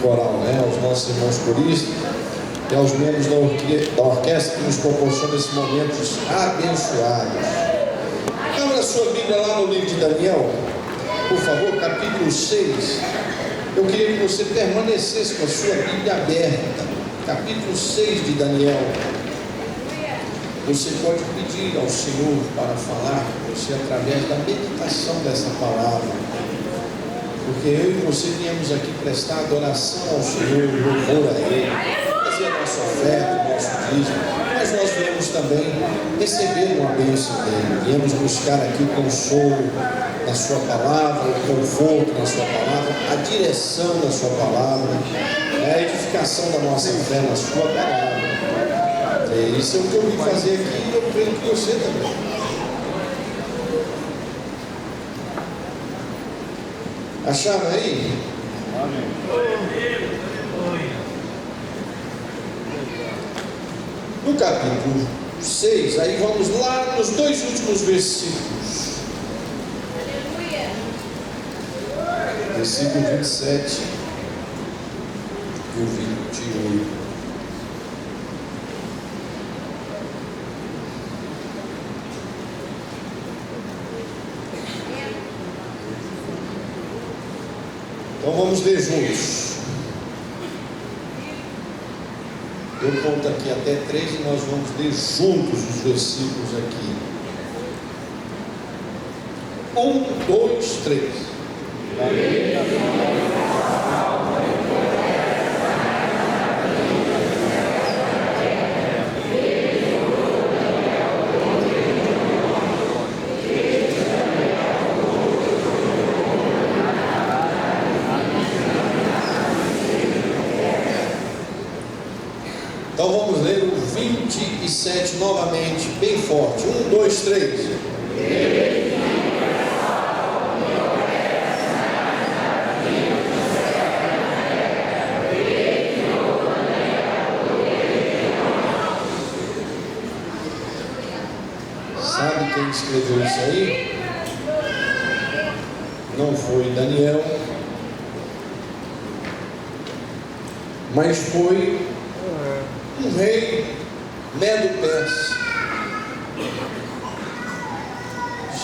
coral, né? Aos nossos irmãos coristas e aos membros da orquestra que nos proporcionam esses momentos abençoados. Abra sua Bíblia lá no livro de Daniel, por favor, capítulo 6. Eu queria que você permanecesse com a sua Bíblia aberta. Capítulo 6 de Daniel. Você pode pedir ao Senhor para falar com você através da meditação dessa palavra, porque eu e você viemos aqui prestar adoração ao Senhor, louvor a Ele, fazer a nossa oferta, o nosso dízimo, mas nós viemos também receber uma bênção dEle. Viemos buscar aqui o consolo na sua palavra, o conforto na sua palavra, a direção da sua palavra, a edificação da nossa fé na sua palavra. Isso é o que eu vim fazer aqui e eu creio que você também. Acharam aí? Amém. No capítulo 6, aí vamos lá nos dois últimos versículos. Versículo 27 e o 28. Então vamos ler juntos. Eu conto aqui até 3 e nós vamos ler juntos os versículos aqui. 1, 2, 3. Então vamos ler o 27 novamente, bem forte. 1, 2, 3. Sabe quem escreveu isso aí? Não foi Daniel, mas foi um rei Medo-Persa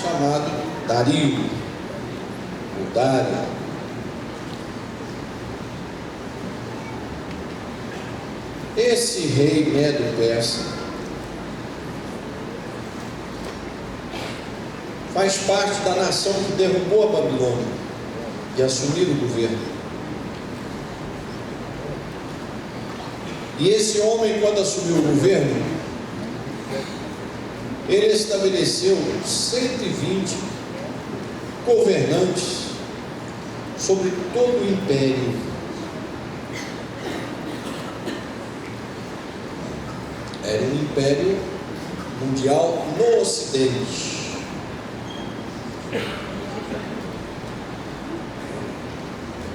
chamado Dario, ou Dário. Esse rei Medo-Persa faz parte da nação que derrubou a Babilônia e assumiu o governo. E esse homem, quando assumiu o governo, ele estabeleceu 120 governantes sobre todo o império. Era um império mundial no Ocidente.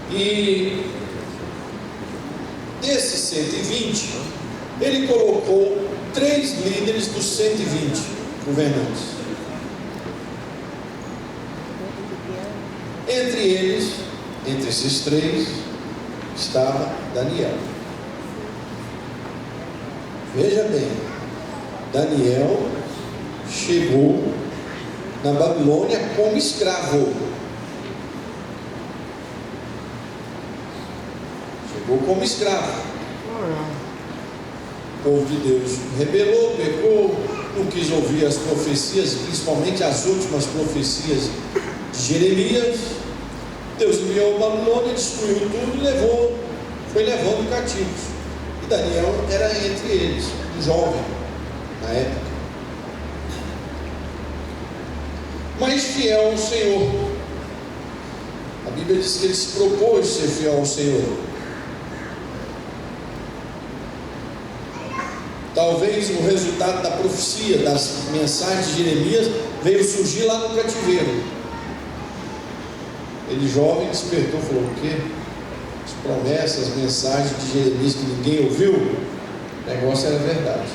E desses 120, ele colocou 3 líderes dos 120 governantes. Entre eles, entre esses 3, estava Daniel. Veja bem, Daniel chegou na Babilônia como escravo. Chegou como escravo. O povo de Deus rebelou, pecou, não quis ouvir as profecias, principalmente as últimas profecias de Jeremias. Deus enviou a Babilônia, destruiu tudo e foi levando cativos. E Daniel era entre eles, um jovem na época, mas fiel ao Senhor. A Bíblia diz que ele se propôs ser fiel ao Senhor. Talvez o resultado da profecia, das mensagens de Jeremias, veio surgir lá no cativeiro. Ele jovem despertou e falou: o quê? As promessas, as mensagens de Jeremias que ninguém ouviu, o negócio era verdade.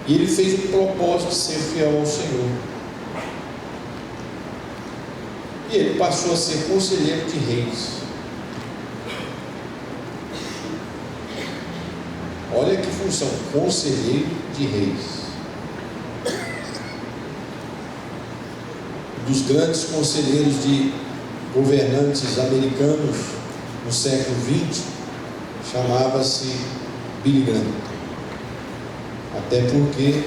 E ele fez o propósito de ser fiel ao Senhor. E ele passou a ser conselheiro de reis. função, conselheiro de reis. Um dos grandes conselheiros de governantes americanos no século XX chamava-se Billy Graham. Até porque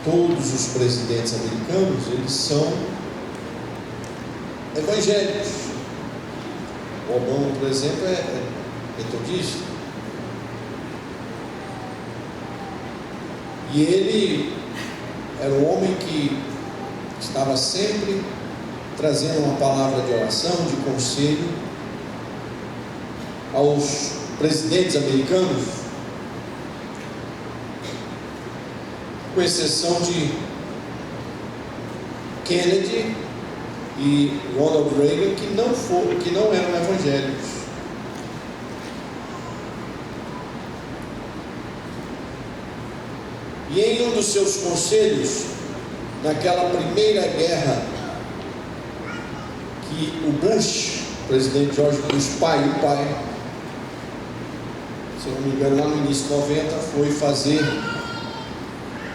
todos os presidentes americanos, eles são evangélicos. O Obama, por exemplo, é metodista. E ele era um homem que estava sempre trazendo uma palavra de oração, de conselho aos presidentes americanos, com exceção de Kennedy e Ronald Reagan, que não eram evangélicos. E em um dos seus conselhos, naquela primeira guerra que o Bush, o presidente George Bush, o pai, se eu não me engano, lá no início de 90, foi fazer,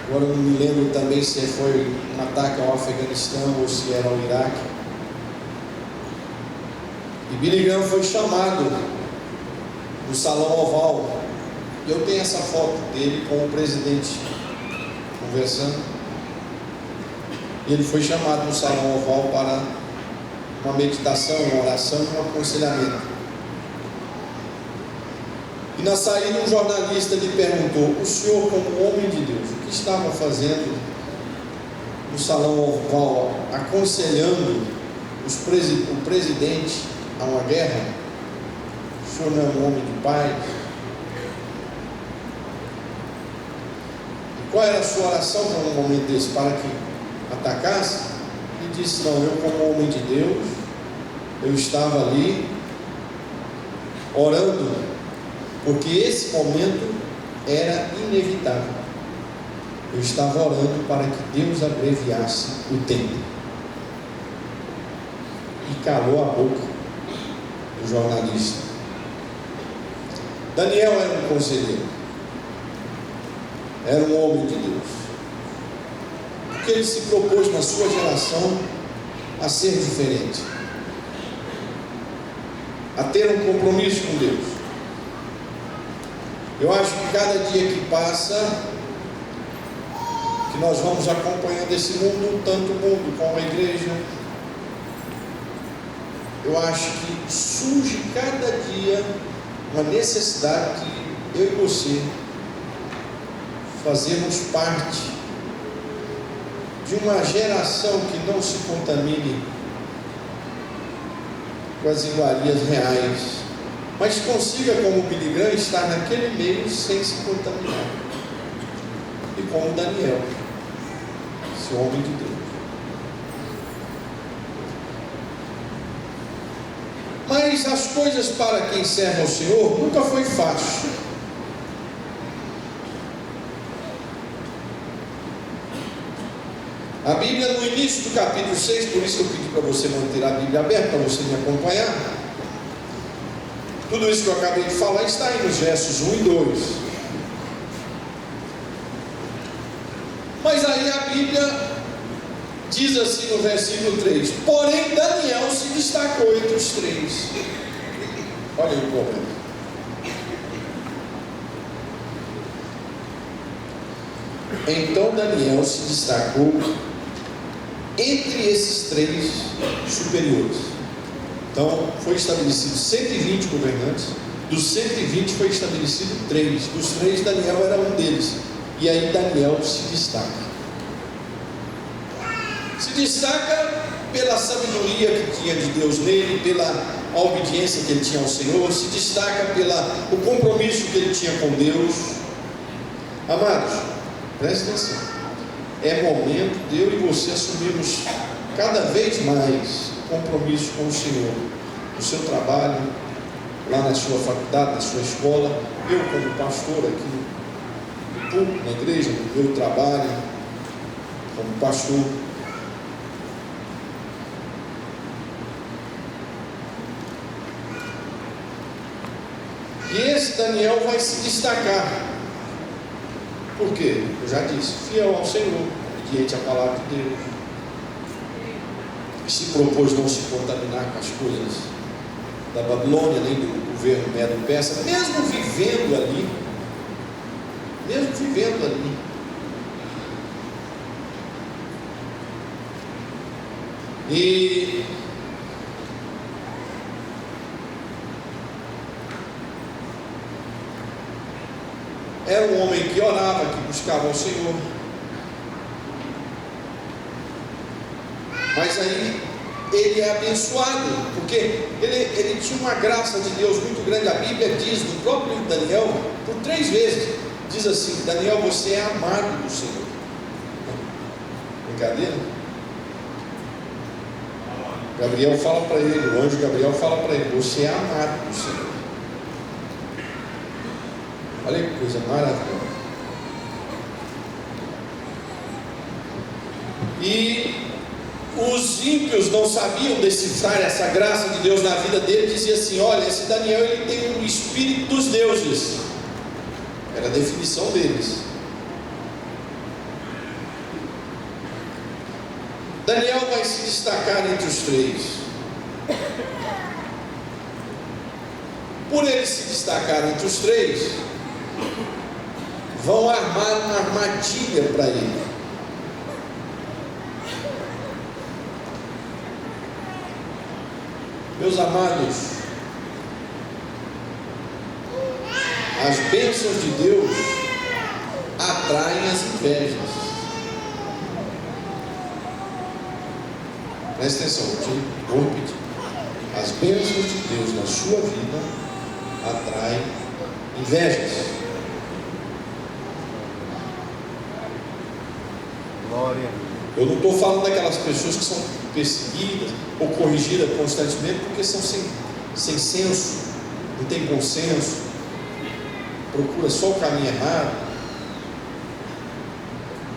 agora eu não me lembro também se foi um ataque ao Afeganistão ou se era ao Iraque. E Billy Graham foi chamado no Salão Oval. E eu tenho essa foto dele com o presidente conversando. E ele foi chamado no Salão Oval para uma meditação, uma oração e um aconselhamento. E na saída um jornalista lhe perguntou: o senhor, como homem de Deus, o que estava fazendo no Salão Oval, aconselhando o presidente a uma guerra? O senhor não é um homem de paz? E qual era a sua oração para um momento desse? Para que atacasse? Ele disse: não, eu como homem de Deus, eu estava ali orando, porque esse momento era inevitável. Eu estava orando para que Deus abreviasse o tempo. E calou a boca do jornalista. Daniel era um conselheiro, era um homem de Deus, porque ele se propôs na sua geração a ser diferente, a ter um compromisso com Deus. Eu acho que cada dia que passa, que nós vamos acompanhando esse mundo, tanto o mundo como a igreja, eu acho que surge cada dia uma necessidade que eu e você fazemos parte de uma geração que não se contamine com as iguarias reais, mas consiga, como Billy Graham, estar naquele meio sem se contaminar. E como Daniel, esse homem de Deus. Mas as coisas para quem serve ao Senhor nunca foi fácil. A Bíblia, no início do capítulo 6, por isso que eu pedi para você manter a Bíblia aberta, para você me acompanhar. Tudo isso que eu acabei de falar está aí nos versos 1 e 2. Mas aí a Bíblia diz assim no versículo 3: porém Daniel se destacou entre os três. Olha aí o problema. Então Daniel se destacou entre esses três superiores. Então foi estabelecido 120 governantes. Dos 120 foi estabelecido 3. Dos 3, Daniel era um deles. E aí Daniel se destaca. Se destaca pela sabedoria que tinha de Deus nele, pela obediência que ele tinha ao Senhor, se destaca pelo compromisso que ele tinha com Deus. Amados, preste atenção. É momento de eu e você assumirmos cada vez mais compromisso com o Senhor, no seu trabalho, lá na sua faculdade, na sua escola. Eu, como pastor aqui no púlpito, na igreja, no meu trabalho, como pastor. E Daniel vai se destacar. Por quê? Eu já disse, fiel ao Senhor, obediente à palavra de Deus, se propôs não se contaminar com as coisas da Babilônia, nem do governo Medo-Persa, mesmo vivendo ali. E era um homem que orava, que buscava ao Senhor. Mas aí ele é abençoado, porque ele tinha uma graça de Deus muito grande. A Bíblia diz, no próprio livro de Daniel, por 3 vezes, diz assim: Daniel, você é amado do Senhor. Brincadeira? Gabriel fala para ele, o anjo Gabriel fala para ele: você é amado do Senhor. Olha que coisa maravilhosa. E os ímpios não sabiam decifrar essa graça de Deus na vida dele. Dizia assim: olha, esse Daniel, ele tem o espírito dos deuses. Era a definição deles. Daniel vai se destacar entre os 3. Por ele se destacar entre os 3, vão armar uma armadilha para ele. Meus amados, as bênçãos de Deus atraem as invejas. Presta atenção, vou repetir. As bênçãos de Deus na sua vida atraem invejas. Glória. Eu não estou falando daquelas pessoas que são perseguidas ou corrigidas constantemente porque são sem senso, não tem consenso, procura só o caminho errado.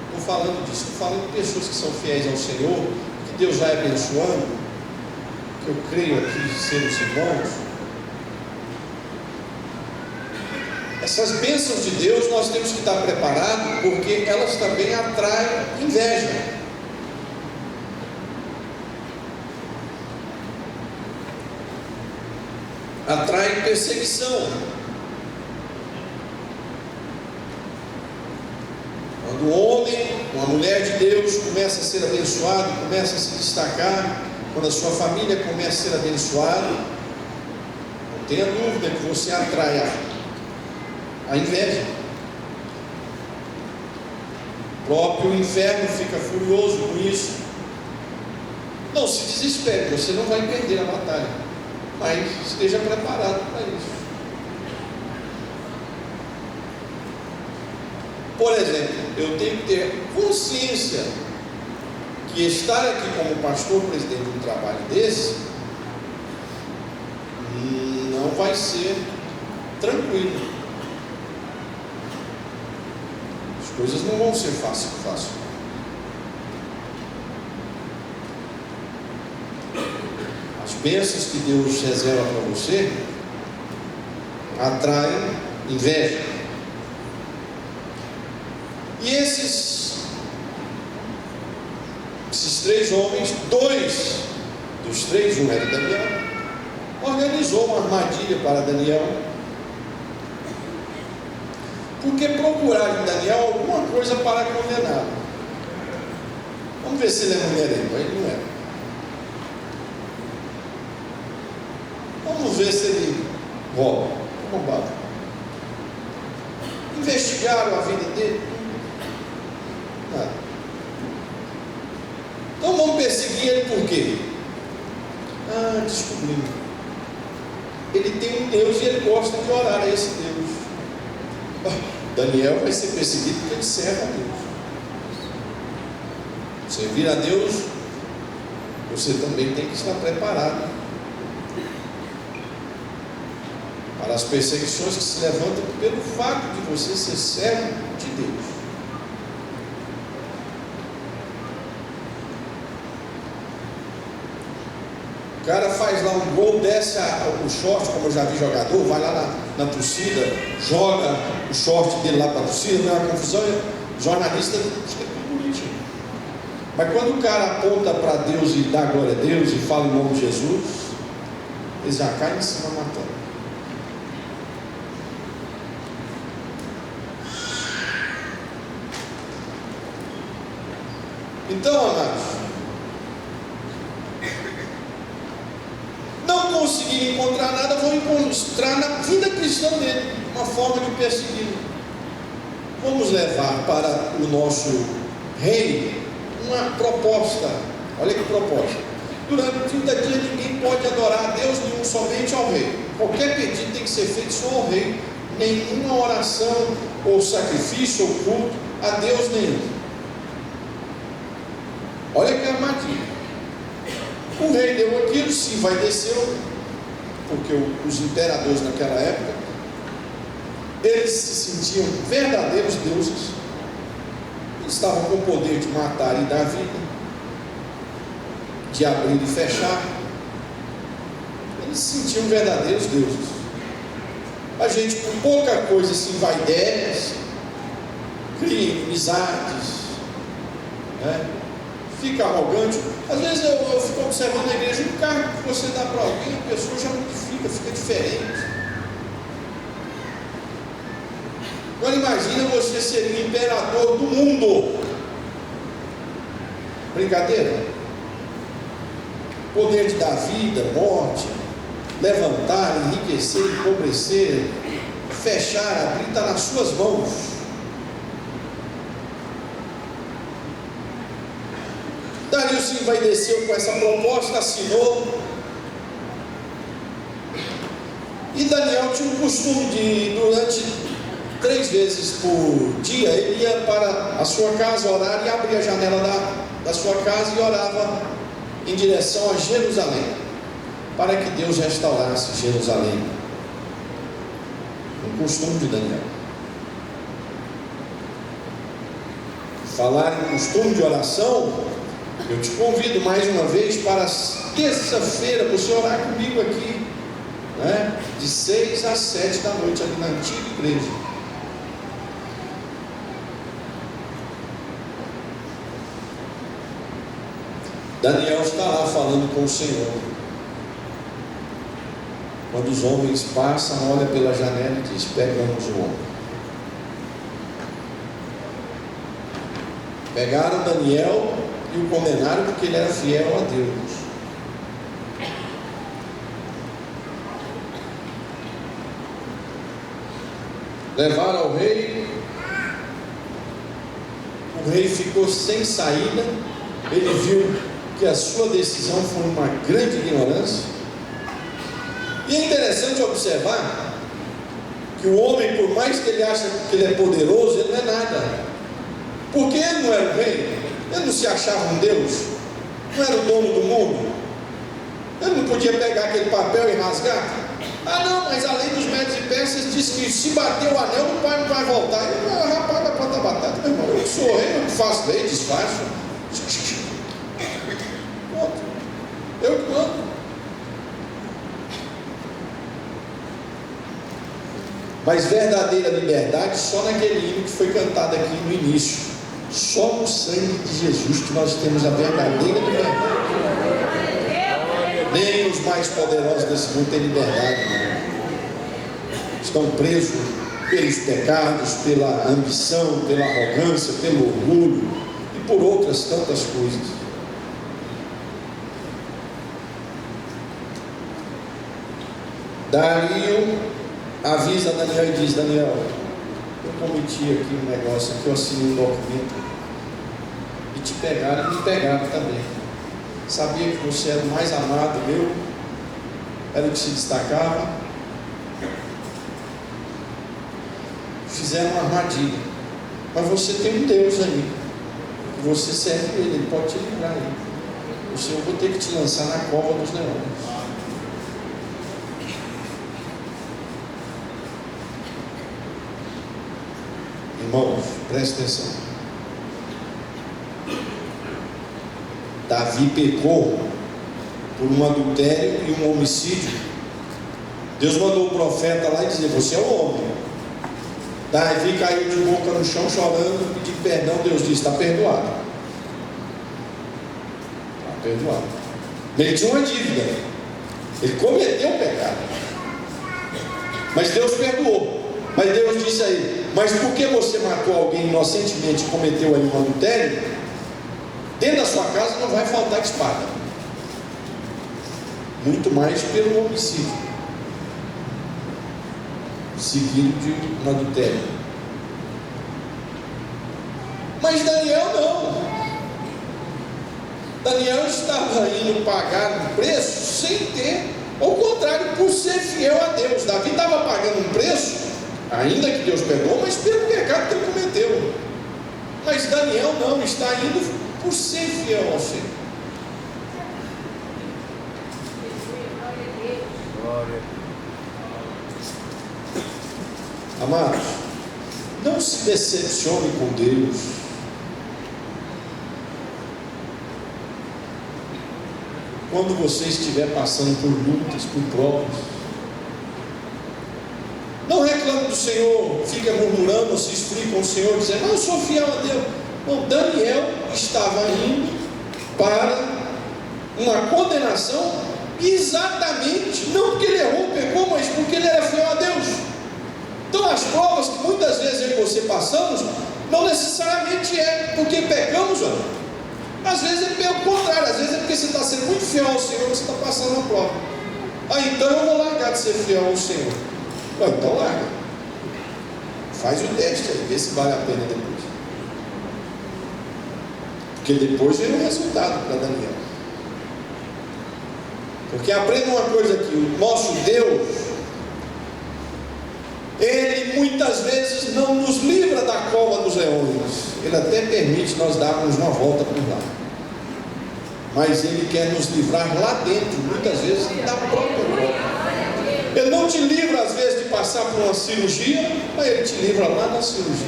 Estou falando disso, estou falando de pessoas que são fiéis ao Senhor, que Deus vai abençoando, que eu creio aqui ser os irmãos. Essas bênçãos de Deus nós temos que estar preparados, porque elas também atraem inveja. Atrai perseguição. Quando um homem, uma mulher de Deus começa a ser abençoado, começa a se destacar, quando a sua família começa a ser abençoada, não tenha dúvida que você atrai a inveja. O próprio inferno fica furioso com isso. Não se desespere, você não vai perder a batalha, mas esteja preparado para isso. Por exemplo, eu tenho que ter consciência que estar aqui como pastor presidente de um trabalho desse não vai ser tranquilo. As coisas não vão ser fácil. As bênçãos que Deus reserva para você atraem inveja. E esses 3 homens, 2 dos 3, um era Daniel, organizou uma armadilha para Daniel, porque procuraram em Daniel alguma coisa para condená-lo. Vamos ver se ele é mulherengo. Ele não é. Vamos ver se ele rouba. Roubado. Investigaram a vida dele. Nada. Então vamos perseguir ele por quê? Descobrimos. Ele tem um Deus e ele gosta de orar a esse Deus. Daniel vai ser perseguido porque ele serve a Deus. Servir a Deus, você também tem que estar preparado para as perseguições que se levantam pelo fato de você ser servo de Deus. O cara faz lá um gol, desce o short, como eu já vi jogador, vai lá na torcida, joga o short dele lá para a torcida, não é uma confusão, jornalista fica tudo bonitinho. Mas quando o cara aponta para Deus e dá glória a Deus e fala em nome de Jesus, eles já caem em cima matando. Então, amados, não conseguir encontrar nada, vão encontrar na vida cristã dele uma forma de perseguir. Vamos levar para o nosso rei uma proposta. Olha que proposta: durante 30 dias ninguém pode adorar a Deus nenhum, somente ao rei. Qualquer pedido tem que ser feito só ao rei. Nenhuma oração ou sacrifício ou culto a Deus nenhum. Olha que armadilha. O rei deu aquilo, se envaideceu, porque os imperadores naquela época, eles se sentiam verdadeiros deuses. Eles estavam com o poder de matar e dar vida, de abrir e fechar. Eles se sentiam verdadeiros deuses. A gente, por pouca coisa, se envaidece, cria inimizades, né? Fica arrogante. Às vezes eu fico observando na igreja, um cargo que você dá para alguém, a pessoa já modifica, fica diferente. Agora imagina você ser o imperador do mundo. Brincadeira? Poder de dar vida, morte, levantar, enriquecer, empobrecer, fechar, abrir, está nas suas mãos. Dario se envaideceu com essa proposta, assinou. E Daniel tinha o costume de, durante 3 vezes por dia, ele ia para a sua casa orar e abria a janela da sua casa e orava em direção a Jerusalém, para que Deus restaurasse Jerusalém. Um costume de Daniel. Falar em costume de oração, eu te convido mais uma vez para terça-feira você orar comigo aqui, né? De 6 às 7 da noite, ali na antiga igreja. Daniel está lá falando com o Senhor. Quando os homens passam, olha pela janela e diz: pegamos o homem. Pegaram Daniel e o condenaram porque ele era fiel a Deus. Levaram ao rei. O rei ficou sem saída. Ele viu que a sua decisão foi uma grande ignorância. E é interessante observar que o homem, por mais que ele ache que ele é poderoso, ele não é nada. Porque ele não era o rei. Ele não se achava um Deus, não era o dono do mundo. Ele não podia pegar aquele papel e rasgar. Ah não, mas a lei dos medos e persas diz que se bater o anel, o pai não vai voltar. Ele, rapaz, vai plantar batata, meu irmão. Eu sou rei, eu faço lei, desfaço. Eu que mando. Mas verdadeira liberdade só naquele hino que foi cantado aqui no início. Só no sangue de Jesus que nós temos a verdadeira liberdade. Nem os mais poderosos desse mundo têm liberdade, não. Estão presos pelos pecados, pela ambição, pela arrogância, pelo orgulho e por outras tantas coisas. Dario avisa Daniel e diz: Daniel, eu cometi aqui um negócio, aqui eu assinei um documento e te pegaram e me pegaram também. Sabia que você era o mais amado meu, era o que se destacava. Fizeram uma armadilha, mas você tem um Deus aí, você serve ele, ele pode te livrar aí. Eu vou ter que te lançar na cova dos leões. Irmãos, preste atenção. Davi pecou por um adultério e um homicídio. Deus mandou o profeta lá e dizer: você é o homem. Davi caiu de boca no chão chorando, pedindo perdão. Deus disse: está perdoado. Está perdoado. Ele tinha uma dívida, ele cometeu o pecado, mas Deus perdoou. Mas Deus disse aí: mas porque você matou alguém inocentemente e cometeu aí um adultério, dentro da sua casa não vai faltar espada, muito mais pelo homicídio seguido de um adultério. Mas Daniel não. Daniel estava indo pagar um preço sem ter, ao contrário, por ser fiel a Deus. Davi estava pagando um preço, ainda que Deus perdoou, mas pelo pecado que ele cometeu. Mas Daniel não, está indo por ser fiel ao Senhor. Amados, não se decepcione com Deus. Quando você estiver passando por lutas, por provas, não reclame do Senhor, fica murmurando, se esfrie com o Senhor, dizendo: não, eu sou fiel a Deus. Não, Daniel estava indo para uma condenação, exatamente, não porque ele errou, pecou, mas porque ele era fiel a Deus. Então as provas que muitas vezes eu e você passamos, não necessariamente é porque pecamos, ó. Às vezes é pelo contrário, às vezes é porque você está sendo muito fiel ao Senhor, você está passando uma prova. Então eu vou largar de ser fiel ao Senhor. Então larga, faz o teste aí, vê se vale a pena depois, porque depois vem o resultado para Daniel. Porque aprenda uma coisa aqui: o nosso Deus, Ele muitas vezes não nos livra da cova dos leões. Ele até permite nós darmos uma volta por lá, mas Ele quer nos livrar lá dentro, muitas vezes da própria cova. Ele não te livra às vezes de passar por uma cirurgia, mas Ele te livra lá da cirurgia.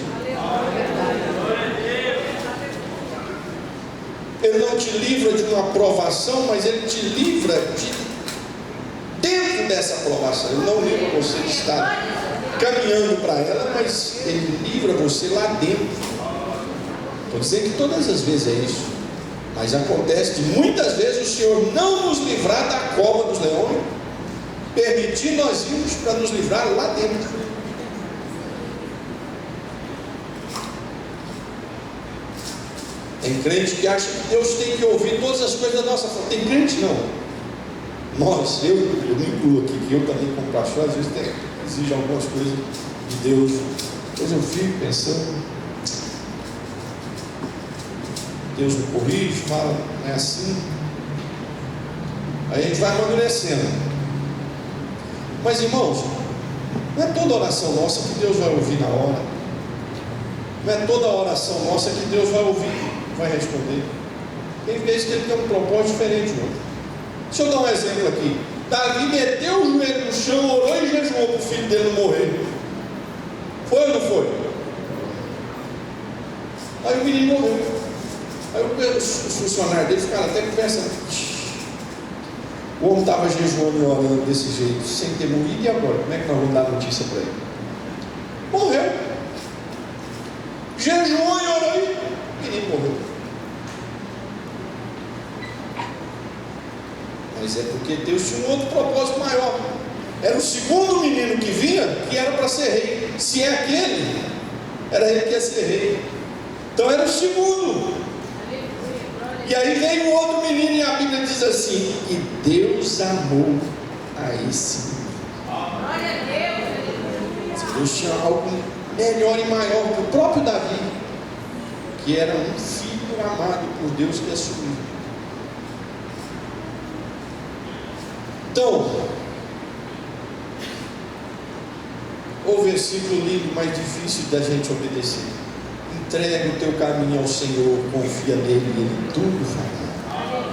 Ele não te livra de uma provação, mas Ele te livra de dentro dessa provação. Ele não livra você de estar caminhando para ela, mas Ele livra você lá dentro. Estou dizendo que todas as vezes é isso, mas acontece de muitas vezes o Senhor não nos livrar da cova dos leões, permitir nós irmos para nos livrar lá dentro. Tem crente que acha que Deus tem que ouvir todas as coisas da nossa forma. Tem crente não. Nós, eu me incluo aqui, que eu também como pastor, às vezes exijo algumas coisas de Deus. Depois eu fico pensando, Deus me corrige, fala, não é assim. Aí a gente vai amadurecendo. Mas irmãos, não é toda oração nossa que Deus vai ouvir na hora. Não é toda oração nossa que Deus vai ouvir, vai responder. Tem vezes que Ele tem um propósito diferente do outro. Deixa eu dar um exemplo aqui. Davi meteu o joelho no chão, orou e jejuou para o filho dele não morrer. Foi ou não foi? Aí o menino morreu. Aí os funcionários dele ficaram até conversando. O homem estava jejuando e orando desse jeito, sem ter morrido, e agora? Como é que nós vamos dar notícia para ele? Morreu. Jejuou e orou e o menino morreu. Mas é porque Deus tinha um outro propósito maior. Era o segundo menino que vinha, que era para ser rei. Se é aquele, era ele que ia ser rei. Então era o segundo. E aí veio o outro menino, e a Bíblia diz assim: e Deus amou a esse menino. Deus tinha algo melhor e maior que o próprio Davi, que era um filho amado por Deus que assumiu. Então, o versículo lindo, mais difícil da gente obedecer: entrega o teu caminho ao Senhor, confia nele e Ele tudo fará.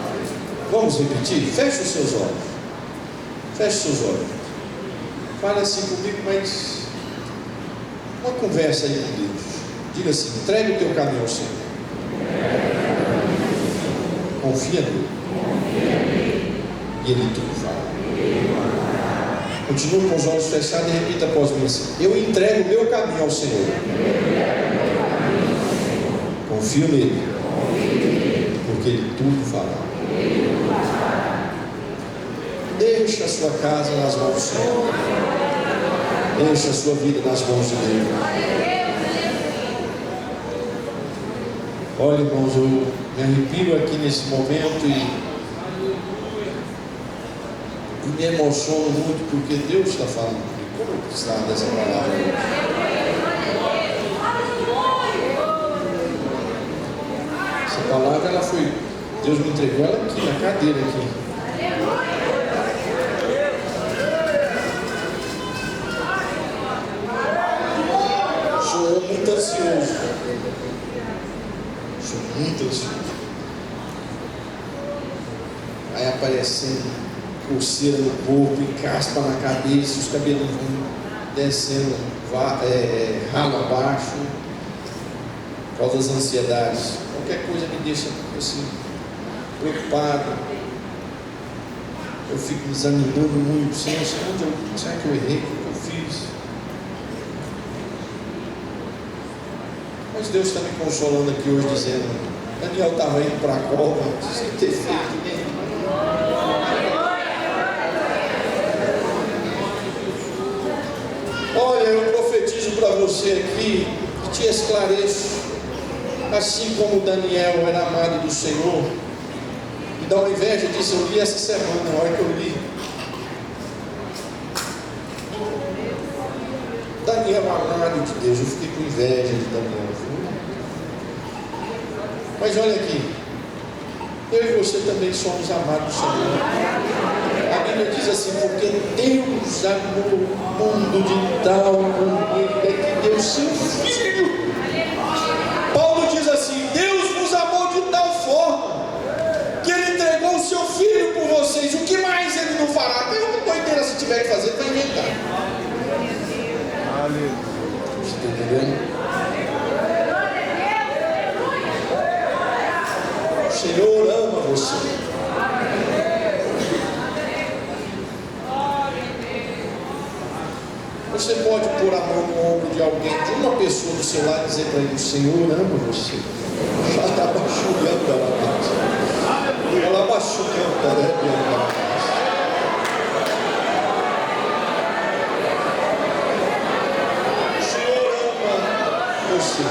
Vamos repetir? Feche os seus olhos. Feche os seus olhos. Fale assim comigo, mas uma conversa aí com Deus. Diga assim: entrega o teu caminho ao Senhor, confia nele e Ele tudo fala. Continue com os olhos fechados e repita após mim assim: eu entrego o meu caminho ao Senhor. Confio nele, porque Ele tudo fará. Deixa a sua casa nas mãos do Senhor. Deixa a sua vida nas mãos de Deus. Olha, irmãos, eu me arrepio aqui nesse momento e me emociono muito porque Deus está falando comigo. Como eu precisava dessa palavra hoje? Essa palavra, ela foi, Deus me entregou ela aqui, na cadeira aqui. Sou muito ansioso. Sou muito ansioso. Vai aparecendo coceira no corpo, encaspa na cabeça, os cabelos vão descendo ralo abaixo, por causa das ansiedades. Qualquer coisa me deixa assim, preocupado. Eu fico me examinando muito. Senhor, será que eu errei? O que eu fiz? Mas Deus está me consolando aqui hoje, dizendo: Daniel estava indo para a cova, sem ter feito nem. Olha, eu profetizo para você aqui, que te esclareço, assim como Daniel era amado do Senhor. Me dá uma inveja disso. Eu li essa semana, na hora que eu li. Daniel amado de Deus, eu fiquei com inveja de Daniel. Mas olha aqui, eu e você também somos amados do Senhor. A Bíblia diz assim: porque Deus amou o mundo de tal maneira que deu seu Filho. Paulo diz assim: Deus nos amou de tal forma que Ele entregou o seu Filho por vocês. O que mais Ele não fará? Tem uma doideira, se tiver que fazer, vai inventar. Aleluia. Você está entendendo? O Senhor ama você. Você pode pôr a mão no ombro de alguém, de uma pessoa do seu lado, e dizer para ele: o Senhor ama você. Já está baixulhando ela. Ela baixulhando ela. O Senhor ama você.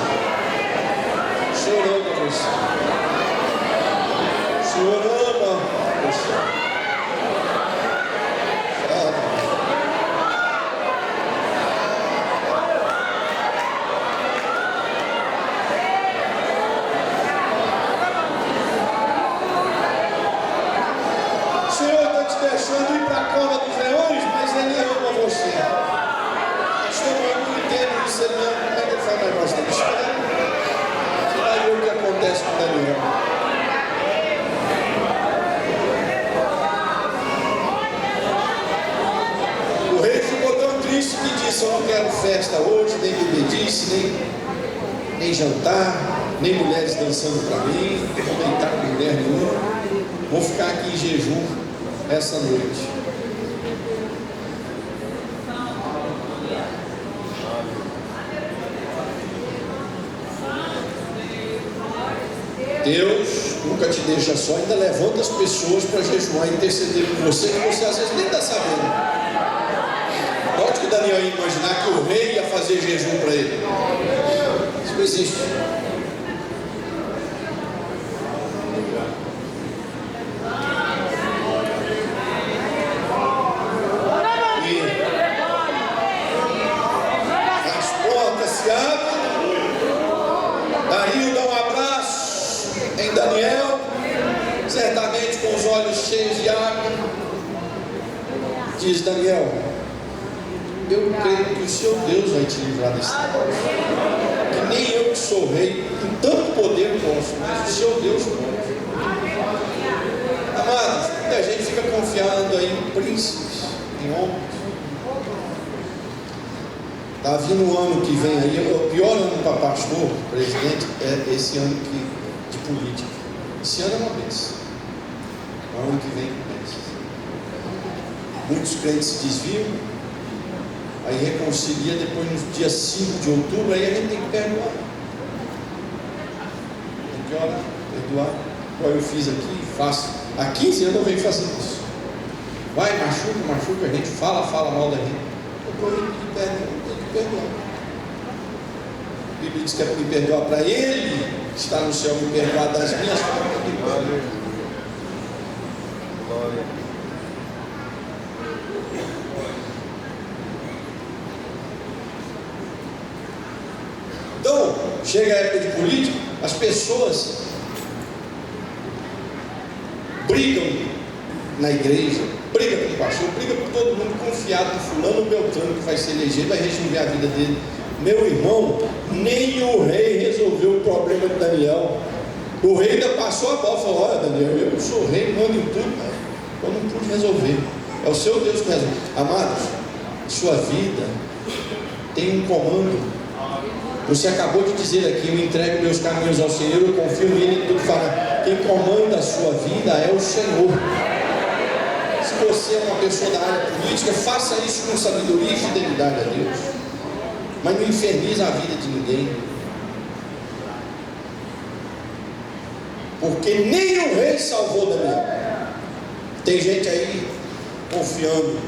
O Senhor ama você. O Senhor ama você. Deixando ir para a cova dos leões, mas Ele ama você. Pastor, eu não entendo isso. Ele ama. Como é que Ele faz negócio dele? Espera. Você vai ver o que acontece com Daniel. O rei ficou tão triste que disse: eu não quero festa hoje, nem bebedice, nem jantar, nem mulheres dançando para mim, não vou deitar com mulher nenhuma, vou ficar aqui em jejum essa noite. Deus nunca te deixa só, ainda levanta as pessoas para jejuar e interceder por você, que você às vezes nem está sabendo. Note que Daniel ia imaginar que o rei ia fazer jejum para ele. Isso não existe. Dario dá um abraço em Daniel, certamente com os olhos cheios de água. Diz Daniel: eu creio que o seu Deus vai te livrar desse negócio. Que nem eu, que sou rei, com tanto poder posso, mas o seu Deus pode. Amados, muita gente fica confiando aí em príncipes, em homens. Está vindo um ano que vem aí, o pior ano para pastor, presidente, é esse ano de política. Esse ano é uma bênção. O ano que vem começa. Muitos crentes se desviam, aí reconcilia depois no dia 5 de outubro, aí a gente tem que perdoar. Tem que orar, perdoar. Igual eu fiz aqui, faço. Há 15 anos eu venho fazendo isso. Vai, machuca, a gente fala mal da gente. Eu tenho que perdoar. A Bíblia diz que é para me perdoar para Ele, que está no céu, me perdoar das minhas faltas. Glória. Então, chega a época de política, as pessoas brigam na igreja, briga com o pastor, briga com todo mundo, confiado no fulano Beltrano que vai se eleger, vai resolver a vida dele. Meu irmão, nem o rei resolveu o problema de Daniel. O rei ainda passou a bola e falou: olha, Daniel, eu sou rei, mando em tudo, mas eu não pude resolver. É o seu Deus que resolve. Amados, sua vida tem um comando. Você acabou de dizer aqui: eu entrego meus caminhos ao Senhor, eu confio nele em tudo fará. Quem comanda a sua vida é o Senhor. Se você é uma pessoa da área política, faça isso com sabedoria e fidelidade a Deus, mas não inferniza a vida de ninguém, porque nem o rei salvou Daniel. Tem gente aí confiando,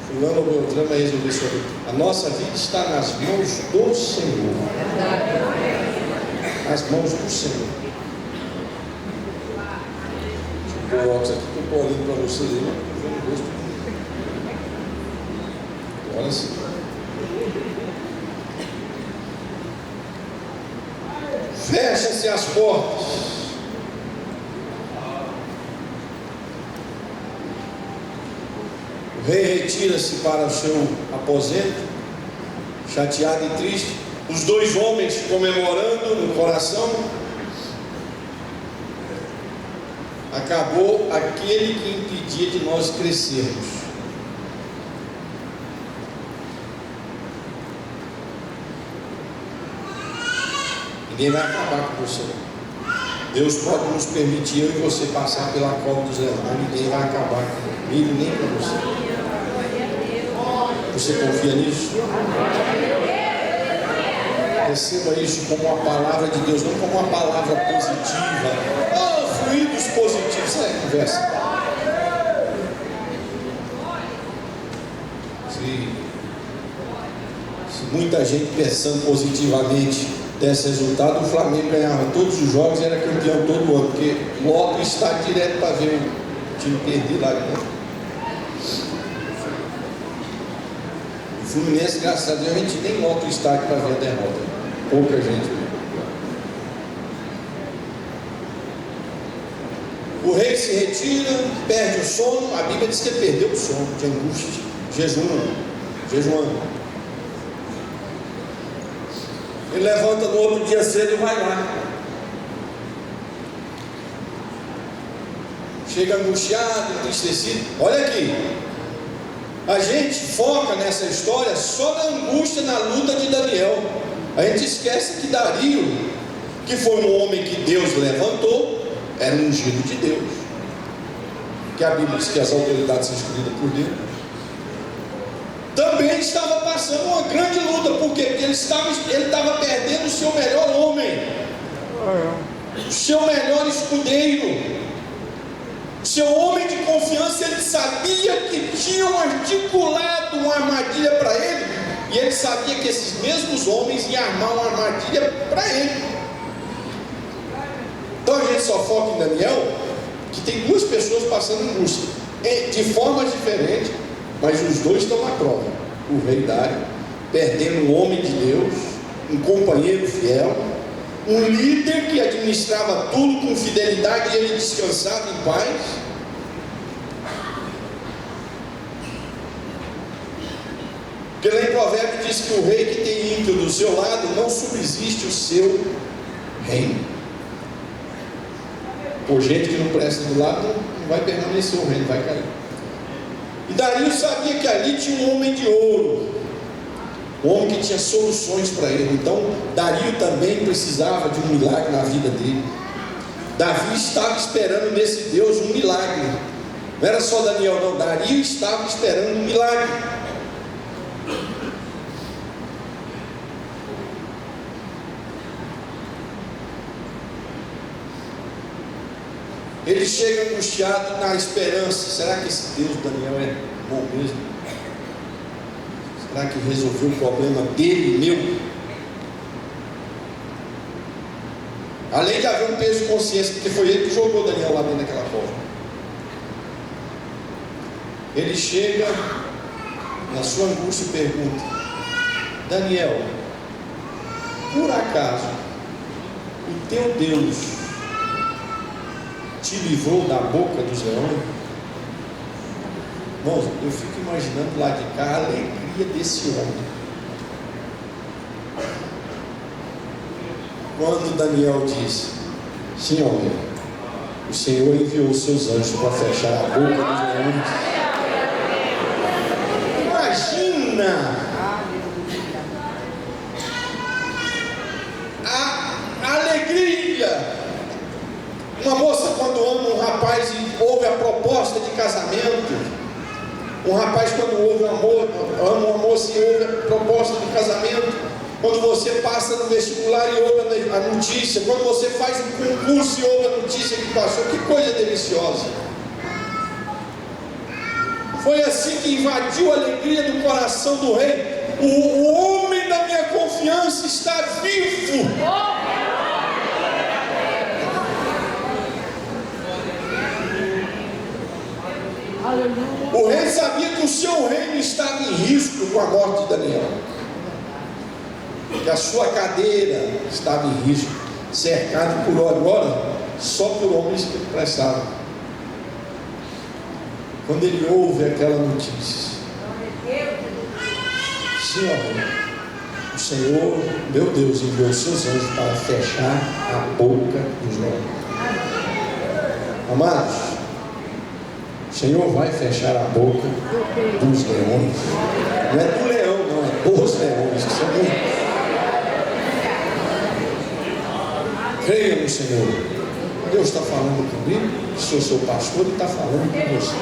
fulano ou Beltrano vai resolver sua vida. A nossa vida está nas mãos do Senhor, nas mãos do Senhor. Deixa eu pôr o óculos aqui que eu estou olhando para vocês aí, eu não gosto. Olha assim. Fecha-se as portas. O rei retira-se para o seu aposento, chateado e triste. Os dois homens comemorando no coração. Acabou aquele que impedia de nós crescermos. Ninguém vai acabar com você. Deus pode nos permitir, eu e você, passar pela cova dos leões, mas ninguém vai acabar comigo nem com você. Você confia nisso? Receba isso como uma palavra de Deus, não como uma palavra positiva. Oh, fluidos positivos, isso é conversa. Se muita gente pensando positivamente desse resultado, o Flamengo ganhava todos os jogos e era campeão todo ano, porque logo está direto para ver o time perder lá dentro. O Fluminense, graças a Deus, a gente nem lota o estádio para ver a derrota. Pouca gente. O rei se retira, perde o sono. A Bíblia diz que ele perdeu o sono de angústia, jejuando. Ele levanta no outro dia cedo e vai lá. Chega angustiado, entristecido. Olha aqui, a gente foca nessa história só na angústia, na luta de Daniel. A gente esquece que Dario, que foi um homem que Deus levantou, era um ungido de Deus, que a Bíblia diz que as autoridades são escolhidas por Deus, também estava passando uma grande luta. Por quê? Porque ele estava perdendo o seu melhor homem, o seu melhor escudeiro, o seu homem de confiança. Ele sabia que tinham articulado uma armadilha para ele, e ele sabia que esses mesmos homens iam armar uma armadilha para ele. Então a gente só foca em Daniel, que tem duas pessoas passando angústia, de formas diferentes, mas os dois estão na prova. O rei Dário, perdendo um homem de Deus, um companheiro fiel, um líder que administrava tudo com fidelidade e ele descansava em paz. Porque lá em Provérbios diz que o rei que tem ímpio do seu lado, não subsiste o seu reino. Por gente que não presta do lado, não vai permanecer o reino, vai cair. E Dario sabia que ali tinha um homem de ouro, um homem que tinha soluções para ele. Então Dario também precisava de um milagre na vida dele. Davi estava esperando nesse Deus um milagre. Não era só Daniel, não. Dario estava esperando um milagre. Ele chega angustiado na esperança. Será que esse Deus, Daniel, é bom mesmo? Será que resolveu o problema dele e meu? Além de haver um peso de consciência, porque foi ele que jogou Daniel lá dentro daquela cova. Ele chega na sua angústia e pergunta: Daniel, por acaso o teu Deus te livrou da boca dos leões? Irmãos, eu fico imaginando lá de cá a alegria desse homem quando Daniel disse: sim, homem, o Senhor enviou os seus anjos para fechar a boca dos leões. Imagina a alegria. Uma moça, quando ama um rapaz e ouve a proposta de casamento, um rapaz, quando ouve um amor, ama uma moça e ouve a proposta de casamento, quando você passa no vestibular e ouve a notícia, quando você faz um concurso e ouve a notícia que passou, que coisa deliciosa. Foi assim que invadiu a alegria do coração do rei. O homem da minha confiança está vivo. O rei sabia que o seu reino estava em risco com a morte de Daniel, que a sua cadeira estava em risco, cercado por agora só por homens que prestavam. Quando ele ouve aquela notícia: Senhor, o Senhor, meu Deus, enviou os seus anjos para fechar a boca dos leões. Amados, o Senhor vai fechar a boca dos leões. Não é do leão, não, é dos leões que são muitos. Creia no Senhor. Deus está falando comigo, sou seu pastor e está falando com você.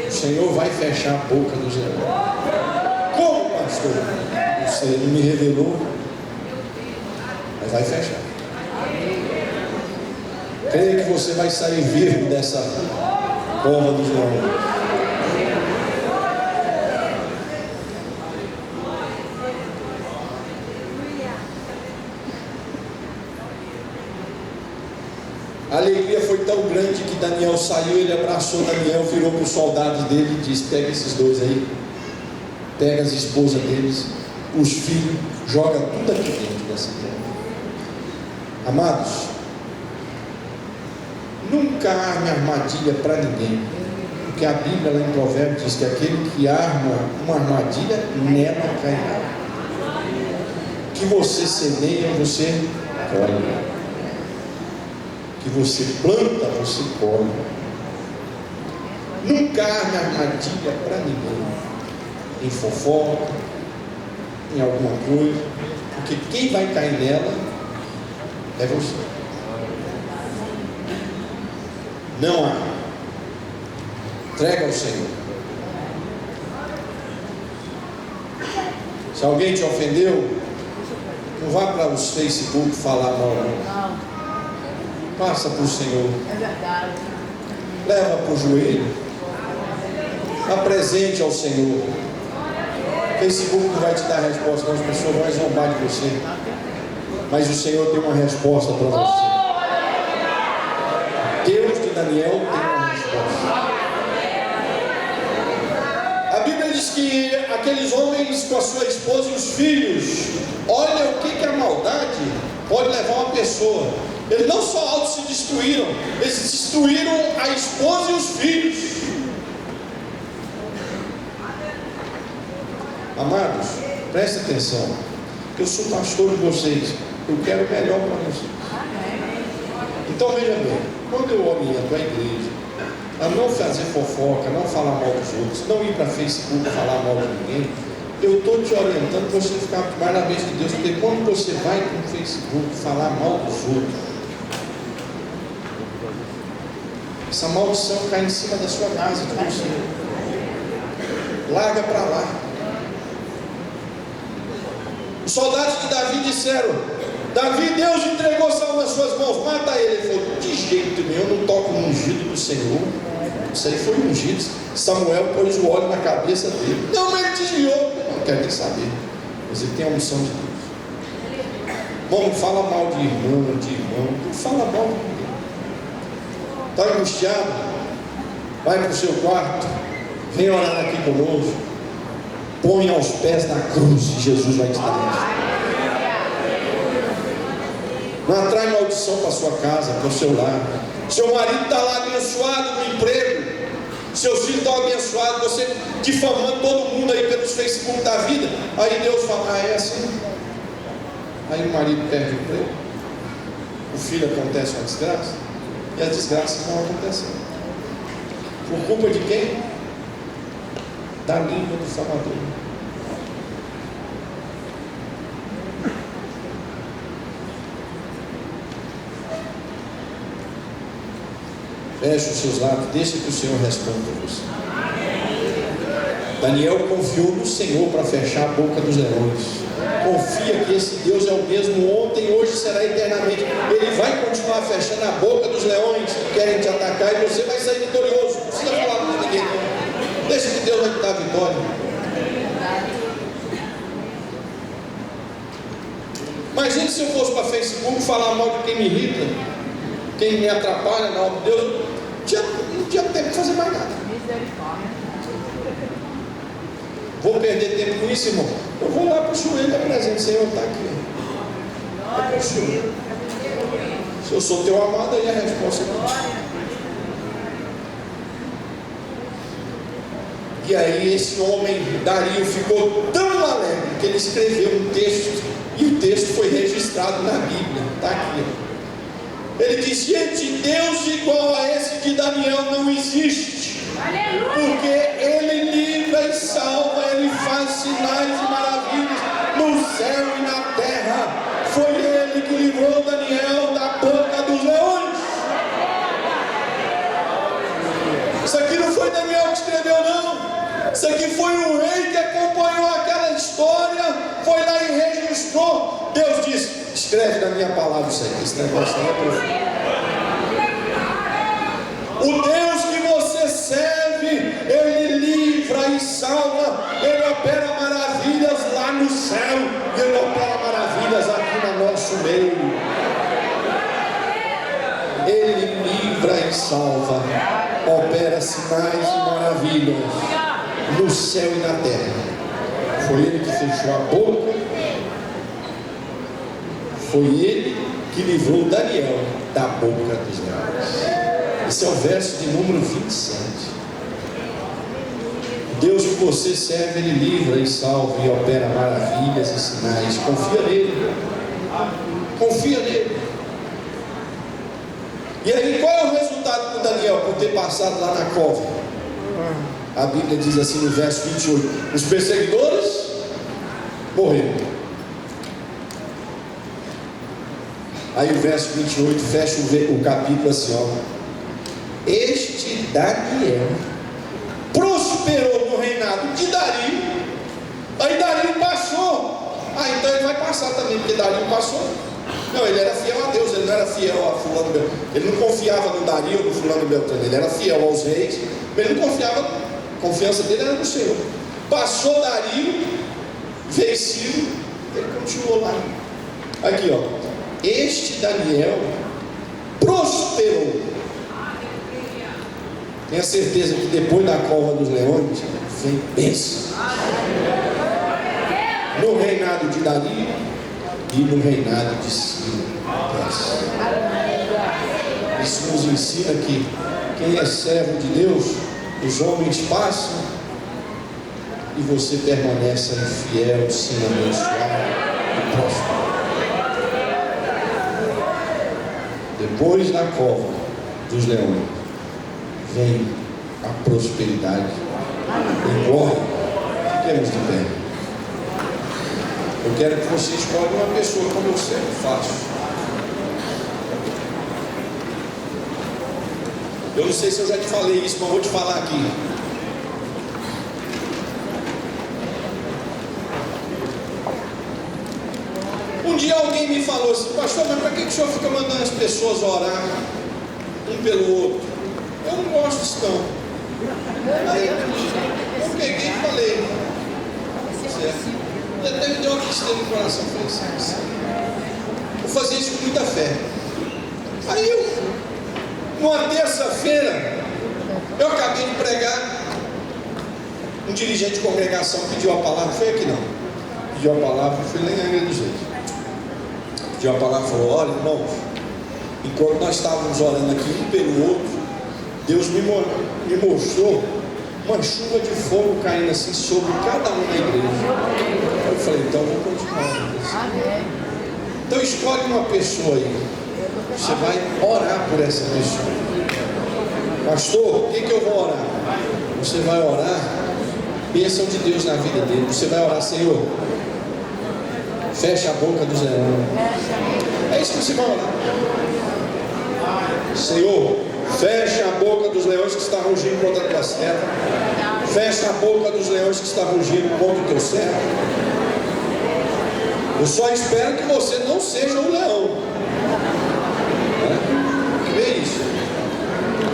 O Senhor vai fechar a boca dos leões. Como, pastor? Não sei, ele me revelou, mas vai fechar. Creia que você vai sair vivo dessa cova dos leões. A alegria foi tão grande que Daniel saiu, ele abraçou Daniel, virou para os soldados dele e disse: pega esses dois aí, pega as esposas deles, os filhos, joga tudo aqui dentro dessa terra. Amados, nunca arme armadilha para ninguém, porque a Bíblia lá em Provérbios diz que aquele que arma uma armadilha, nela cairá. Que você semeia, você colhe. Que você planta, você colhe. Nunca arme armadilha para ninguém, em fofoca, em alguma coisa, porque quem vai cair nela é você. Não há. Entrega ao Senhor. Se alguém te ofendeu, não vá para os Facebook falar mal, não. Passa para o Senhor. É verdade. Leva para o joelho. Apresente ao Senhor. O Facebook não vai te dar resposta, não. As pessoas vão zombar de você. Mas o Senhor tem uma resposta para você. Deus de Daniel tem uma resposta. A Bíblia diz que aqueles homens com a sua esposa e os filhos, olha o que a maldade pode levar uma pessoa. Eles não só auto se destruíram, eles destruíram a esposa e os filhos. Amados, preste atenção. Eu sou pastor de vocês. Eu quero o melhor para vocês. Então veja bem, quando eu oriento a igreja a não fazer fofoca, não falar mal dos outros, não ir para Facebook falar mal de ninguém, eu estou te orientando para você ficar mais na vez de Deus, porque quando você vai para o Facebook falar mal dos outros, essa maldição cai em cima da sua casa, de você. Larga para lá. Os soldados de Davi disseram: Davi, Deus entregou Saul nas suas mãos, mata ele. Ele falou: de jeito nenhum, eu não toco no ungido do Senhor. Isso aí foi ungido. Samuel pôs o óleo na cabeça dele. Não, mas ele desviou. Não quero nem saber. Mas ele tem a unção de Deus. Bom, não fala mal de irmão, não fala mal de ninguém. Está angustiado? Vai para o seu quarto, vem orar aqui conosco, põe aos pés da cruz e Jesus vai te dar. Não atrai maldição para a sua casa, para o seu lar. Seu marido está lá abençoado no emprego, seus filhos estão abençoados, você difamando todo mundo aí pelos Facebook da vida. Aí Deus fala: ah, é assim? Aí o marido perde o emprego, o filho acontece uma desgraça, e as desgraças vão acontecendo. Por culpa de quem? Da língua do falador. Feche os seus lábios, deixa que o Senhor responda por você. Daniel confiou no Senhor para fechar a boca dos leões. Confia que esse Deus é o mesmo ontem, hoje e será eternamente. Ele vai continuar fechando a boca dos leões que querem te atacar, e você vai sair vitorioso. Não precisa falar com ninguém, não. Deixa que Deus vai te dar a vitória. Imagine se eu fosse para Facebook falar mal de quem me irrita, quem me atrapalha na obra de Deus. Não tinha tempo de fazer mais nada. Vou perder tempo com isso, irmão? Eu vou lá para o joelho da presença. Senhor, está aqui. É para o Senhor. Se eu sou teu amado, aí a resposta é contigo. E aí esse homem, Dario, ficou tão alegre que ele escreveu um texto, e o texto foi registrado na Bíblia. Está aqui. Ele diz: gente, Deus igual a esse de Daniel não existe. Porque ele livra e salva, ele faz sinais e maravilhas no céu e na terra. Foi ele que livrou Daniel da boca dos leões. Isso aqui não foi Daniel que escreveu, não. Isso aqui foi o rei que acompanhou aquela história, foi lá e registrou. Deus disse: escreve na minha palavra isso aqui. Esse negócio não é profundo. O Deus que você serve, Ele livra e salva, Ele opera maravilhas lá no céu, e Ele opera maravilhas aqui no nosso meio. Ele livra e salva, opera sinais e maravilhas no céu e na terra. Foi Ele que fechou a boca, foi Ele que livrou Daniel da boca dos leões. Esse é o verso de número 27. Deus que você serve, Ele livra e salva e opera maravilhas e sinais. Confia nele. Confia nele. E aí, qual é o resultado do Daniel por ter passado lá na cova? A Bíblia diz assim no verso 28: os perseguidores morreram. Aí o verso 28 fecha o capítulo assim, ó: este Daniel prosperou no reinado de Dario. Aí Dario passou. Então ele vai passar também, porque Dario passou. Não, ele era fiel a Deus, ele não era fiel a fulano Beltrano. Ele não confiava no Dario ou no fulano Beltrano. Ele era fiel aos reis, mas ele não confiava. A confiança dele era no Senhor. Passou Dario, veio Ciro, ele continuou lá. Aqui, ó: este Daniel prosperou. Tenha certeza que depois da cova dos leões vem bênção. No reinado de Dario e no reinado de Ciro. Isso nos ensina que quem é servo de Deus, os homens passam e você permanece fiel, sendo abençoado e próspero. Depois da cova dos leões vem a prosperidade. Engorda. Fiquemos de pé. Eu quero que você escolha uma pessoa como eu sempre faço. Eu não sei se eu já te falei isso, mas vou te falar aqui. Um dia alguém me falou assim: pastor, mas para que o senhor fica mandando as pessoas orar um pelo outro? Eu não gosto disso não. Aí eu peguei e falei: certo. Até me deu uma tristeza no coração. Falei assim: vou fazer isso com muita fé. Aí eu, numa terça-feira, eu acabei de pregar. Um dirigente de congregação pediu a palavra. Foi aqui não. Pediu a palavra, fui lá em Angra dos Reis. Pediu a palavra e falou: olha, irmãos, enquanto nós estávamos orando aqui um pelo outro, Deus me mostrou uma chuva de fogo caindo assim sobre cada um da igreja. Eu falei: então vou continuar. Então escolhe uma pessoa aí. Você vai orar por essa pessoa. Pastor, o que eu vou orar? Você vai orar bênção de Deus na vida dele. Você vai orar: Senhor, fecha a boca dos leões. É isso que você vai orar. Senhor, fecha a boca dos leões que está rugindo contra a tua serva. Fecha a boca dos leões que está rugindo contra o teu servo. Eu só espero que você não seja um leão. Vê isso.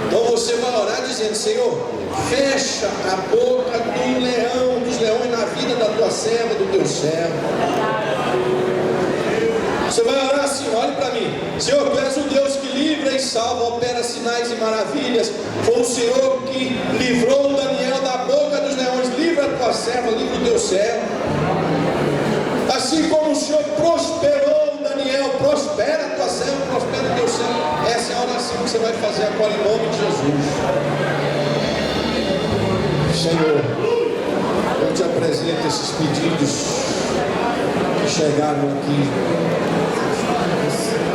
Então você vai orar dizendo: Senhor, fecha a boca do leão, dos leões na vida da tua serva, do teu servo. Você vai orar assim: olhe para mim. Senhor, tu és o Deus que livra e salva, opera sinais e maravilhas. Foi o Senhor que livrou Daniel da boca dos leões. Livra a tua serva, livra o teu servo. Assim como o Senhor prosperou Daniel, prospera a tua serva, prospera o teu servo. Essa é a oração que você vai fazer agora em nome de Jesus. Senhor, eu te apresento esses pedidos que chegaram aqui.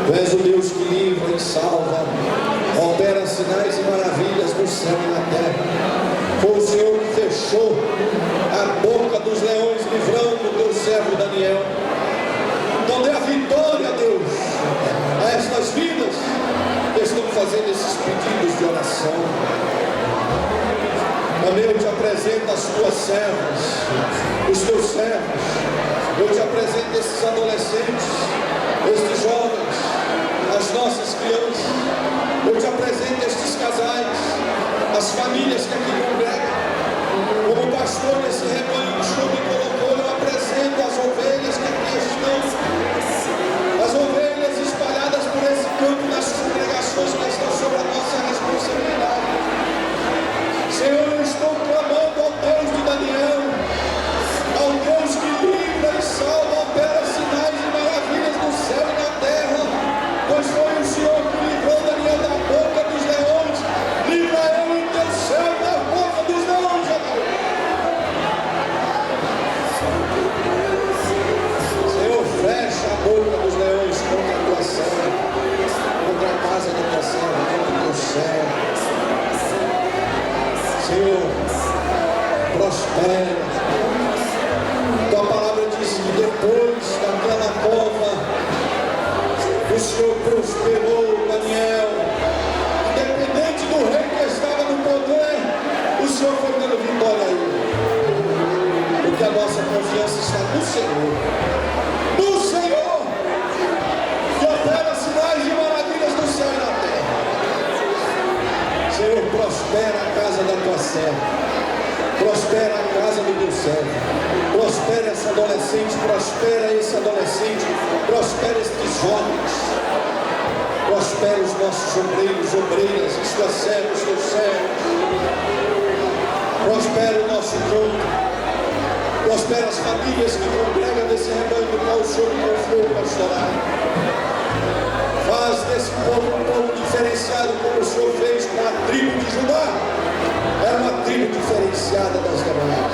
Tu és o Deus que livra e salva, opera sinais e maravilhas no céu e na terra. Foi o Senhor que fechou a boca dos leões, livrando o teu servo Daniel. Então dê a vitória, Deus, a estas vidas que estão fazendo esses pedidos de oração. Também eu te apresento as tuas servas, os teus servos. Eu te apresento esses adolescentes, estes jovens, as nossas crianças. Eu te apresento estes casais, as famílias que aqui congregam. Como pastor desse rebanho que o Senhor me colocou, eu apresento as ovelhas que aqui estão, as ovelhas espalhadas por esse campo, nas congregações que estão sobre a nossa responsabilidade. Senhor, eu estou clamando ao Deus de Daniel, ao Deus que livra e salva, opera sinais e maravilhas no céu e na terra, pois foi o Senhor que livrou Daniel da boca dos leões. Livra eu e teu céu da boca dos leões, amor. Senhor, fecha a boca dos leões contra a tua serva, contra a casa da tua serva, contra o teu servo. Senhor, prospera. Tua palavra diz que depois daquela cova, o Senhor prosperou Daniel. Independente do rei que estava no poder, o Senhor foi dando vitória a ele. Porque a nossa confiança está no Senhor. No Senhor, que opera sinais e maravilhas no céu e na terra. Senhor, prospera a casa da tua serva. Prospera a casa do teu servo. Prospera essa adolescente. Prospera esse adolescente. Prospera estes jovens. Prospera os nossos obreiros, obreiras, as tuas servas, os teus servos. Prospera o nosso campo. Prospera as famílias que congregam desse rebanho do qual o Senhor confiou pastorar. Faz desse povo um povo diferenciado, como o Senhor fez com a tribo de Judá. Era uma tribo diferenciada das demais.